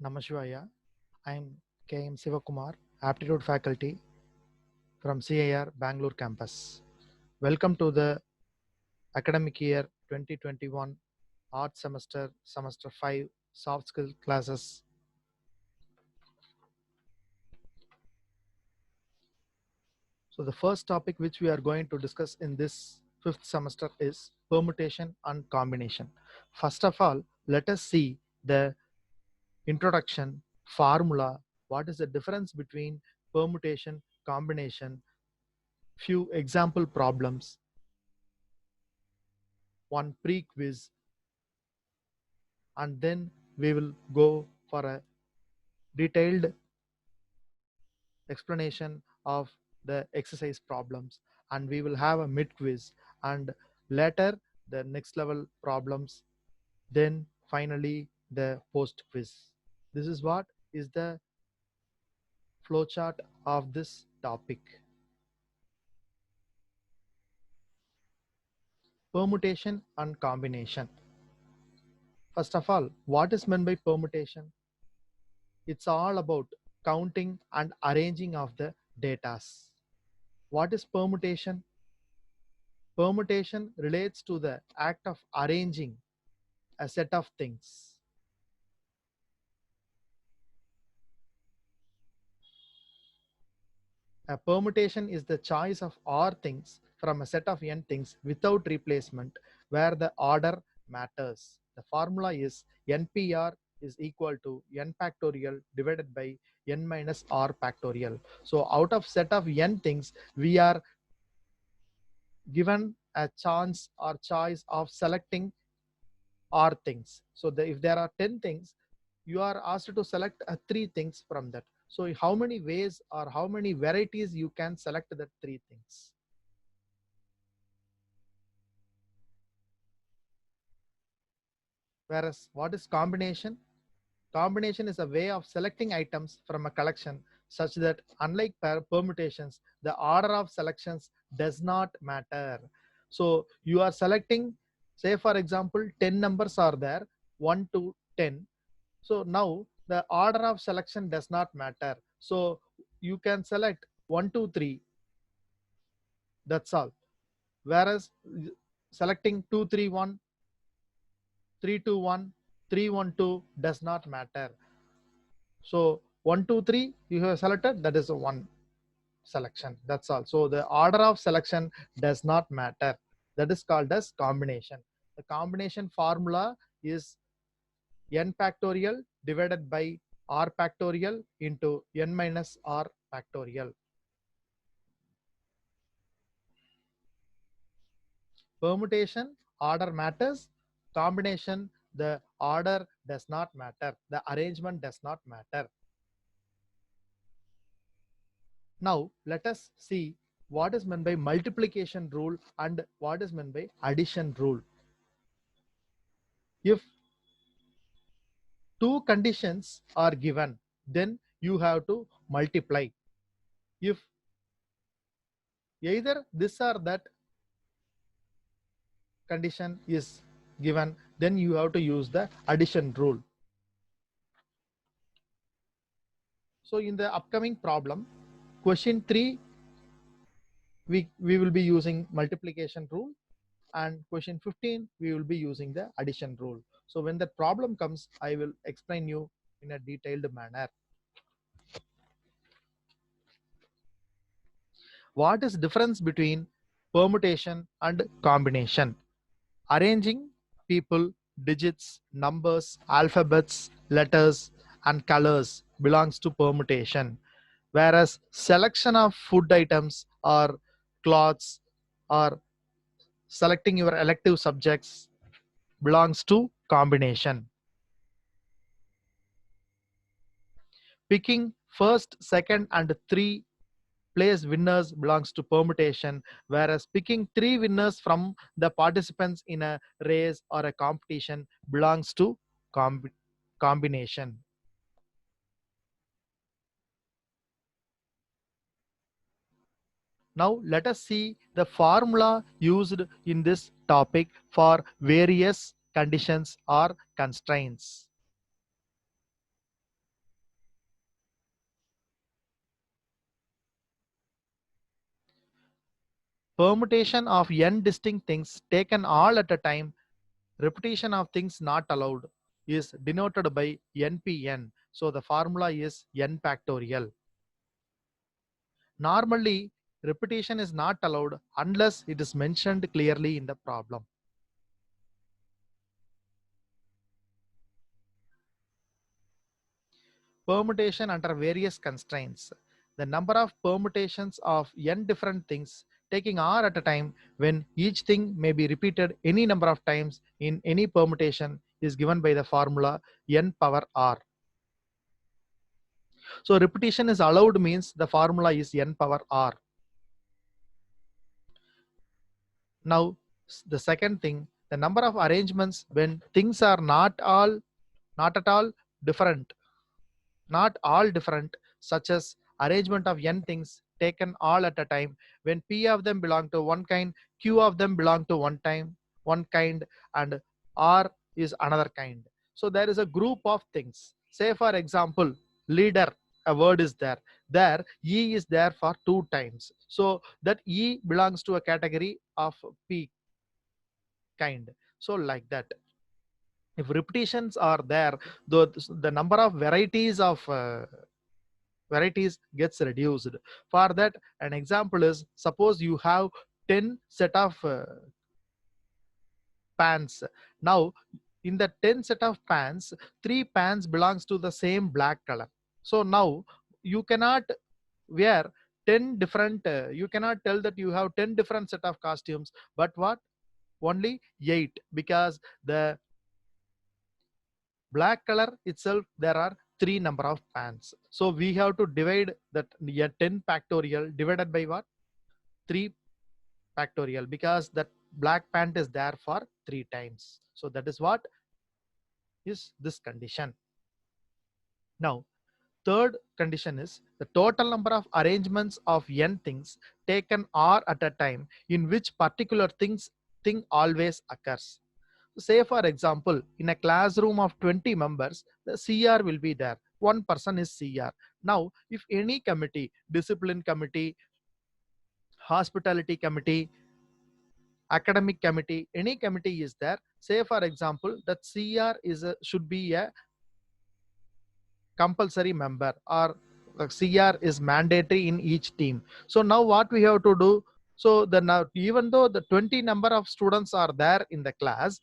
Namashivaya. I am KM Sivakumar, Aptitude Faculty from CIR Bangalore campus. Welcome to the academic year 2021 art semester 5 soft skill classes. So the first topic which we are going to discuss in this fifth semester is permutation and combination. First of all, let us see the introduction, formula, what is the difference between permutation, combination, few example problems, one pre-quiz, and then we will go for a detailed explanation of the exercise problems, and we will have a mid-quiz, and later the next level problems, then finally the post-quiz. This is what is the flowchart of this topic. Permutation and combination. First of all, what is meant by permutation? It's all about counting and arranging of the datas. What is permutation? Permutation relates to the act of arranging a set of things. A permutation is the choice of r things from a set of n things without replacement where the order matters. The formula is NPR is equal to n factorial divided by n minus r factorial. So out of set of n things, we are given a chance or choice of selecting r things. So if there are 10 things, you are asked to select 3 things from that. So how many ways or how many varieties you can select the 3 things? Whereas what is combination? Combination is a way of selecting items from a collection such that unlike permutations, the order of selections does not matter. So you are selecting, say for example, 10 numbers are there, 1 to 10. So now the order of selection does not matter. So you can select 1, 2, 3. That's all. Whereas selecting 2, 3, 1, 3, 2, 1, 3, 1, 2 does not matter. So 1, 2, 3 you have selected, that is a one selection. That's all. So the order of selection does not matter. That is called as combination. The combination formula is n factorial divided by r factorial into n minus r factorial. Permutation, order matters. Combination, the order does not matter. The arrangement does not matter. Now let us see what is meant by multiplication rule and what is meant by addition rule. If two conditions are given, then you have to multiply. If either this or that condition is given, then you have to use the addition rule. So in the upcoming problem, question 3, we will be using multiplication rule, and question 15 we will be using the addition rule. So when that problem comes, I will explain you in a detailed manner. What is difference between permutation and combination? Arranging people, digits, numbers, alphabets, letters, and colors belongs to permutation, whereas selection of food items or clothes or selecting your elective subjects belongs to combination. Picking first, second, and 3 place winners belongs to permutation, whereas picking 3 winners from the participants in a race or a competition belongs to combination. Now let us see the formula used in this topic for various conditions or constraints. permutation of n distinct things taken all at a time, repetition of things not allowed, is denoted by npn. So the formula is n factorial. Normally, repetition is not allowed unless it is mentioned clearly in the problem. Permutation under various constraints. The number of permutations of n different things taking r at a time when each thing may be repeated any number of times in any permutation is given by the formula n power r. So repetition is allowed means the formula is n power r. Now the second thing, the number of arrangements when things are not at all different, such as arrangement of n things taken all at a time when p of them belong to one kind, q of them belong to one kind, and r is another kind. So there is a group of things. Say for example, leader, a word is there. There e is there for 2 times. So that e belongs to a category of p kind. So like that. If repetitions are there, the number of varieties gets reduced. For that, an example is, suppose you have 10 set of pants. Now in the 10 set of pants, 3 pants belongs to the same black color. So now you cannot wear 10 different you cannot tell that you have 10 different set of costumes, but what, only 8, because the black color itself there are 3 number of pants. So we have to divide that 10 factorial divided by what, 3 factorial, because that black pant is there for 3 times. So that is what is this condition. Now third condition is the total number of arrangements of n things taken r at a time in which particular thing always occurs. Say for example, in a classroom of 20 members, the CR will be there. One person is CR. Now, if any committee, discipline committee, hospitality committee, academic committee, any committee is there, say for example, that CR should be a compulsory member, or CR is mandatory in each team. So now what we have to do, so now even though the 20 number of students are there in the class,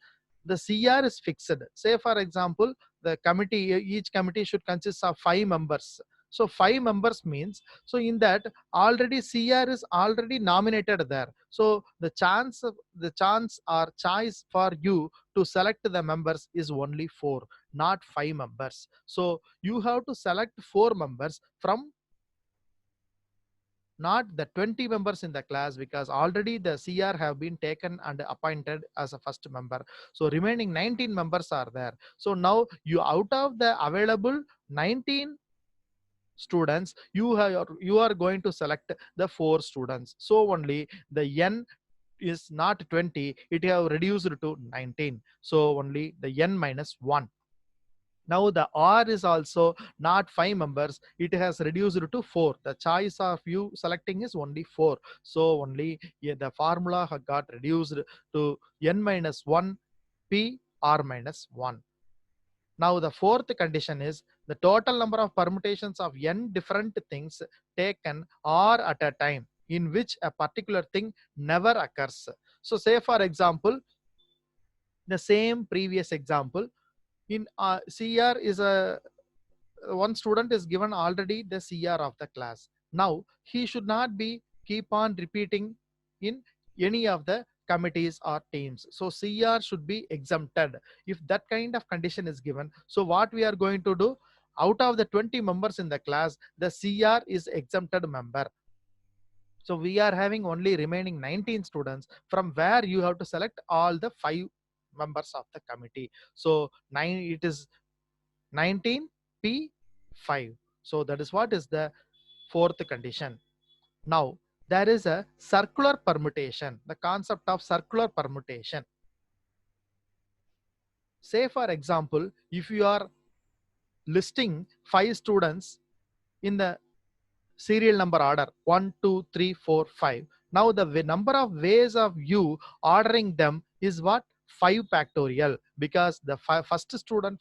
the CR is fixed. Say for example, the committee, each committee should consist of 5 members. So 5 members means, so in that already CR is already nominated there. So the chance or choice for you to select the members is only 4, not 5 members. So you have to select 4 members from not the 20 members in the class, because already the CR have been taken and appointed as a first member. So remaining 19 members are there. So now you, out of the available 19 students, you are going to select the 4 students. So only the n is not 20, it have reduced to 19. So only the n minus 1. Now the R is also not 5 members, it has reduced to 4. The choice of you selecting is only 4. So only the formula got reduced to n minus 1 p r minus 1. Now the fourth condition is the total number of permutations of n different things taken r at a time in which a particular thing never occurs. So say for example, the same previous example, in CR is one student is given already the CR of the class. Now he should not be keep on repeating in any of the committees or teams. So CR should be exempted if that kind of condition is given. So what we are going to do, out of the 20 members in the class, the CR is exempted member. So we are having only remaining 19 students, from where you have to select all the 5 members of the committee. So it is 19 p 5. So that is what is the fourth condition. Now there is a circular permutation, the concept of circular permutation. Say for example, if you are listing 5 students in the serial number order 1 2 3 4 5, Now the number of ways of you ordering them is what? 5 factorial, because the first student,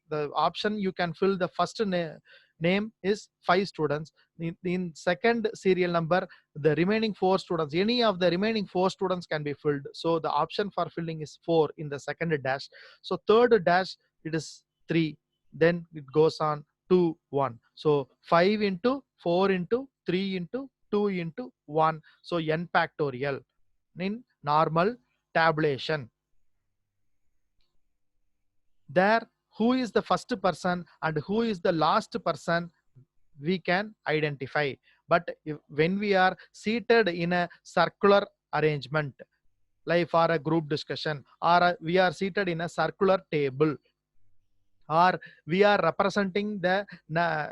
the option you can fill the first name is 5 students. In second serial number, the remaining 4 students, any of the remaining 4 students can be filled. So the option for filling is 4 in the second dash. So third dash, it is 3. Then it goes on 2, 1. So 5 into 4 into 3 into 2 into 1. So n factorial in normal tabulation. There, who is the first person and who is the last person, we can identify. But when we are seated in a circular arrangement, like for a group discussion, or we are seated in a circular table, or we are representing the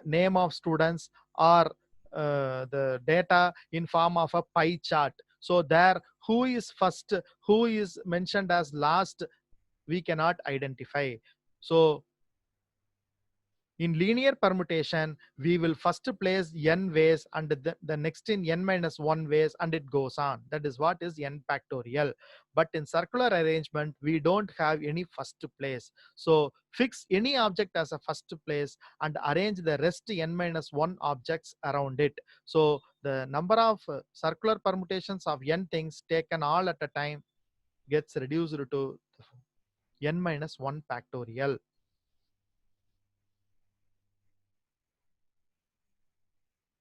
name of students, or the data in form of a pie chart. So there, who is first, who is mentioned as last, we cannot identify. So in linear permutation, we will first place n ways and the next in n minus 1 ways, and it goes on. That is what is n factorial. But in circular arrangement, we don't have any first place. So fix any object as a first place and arrange the rest n minus 1 objects around it. So the number of circular permutations of n things taken all at a time gets reduced to n minus 1 factorial.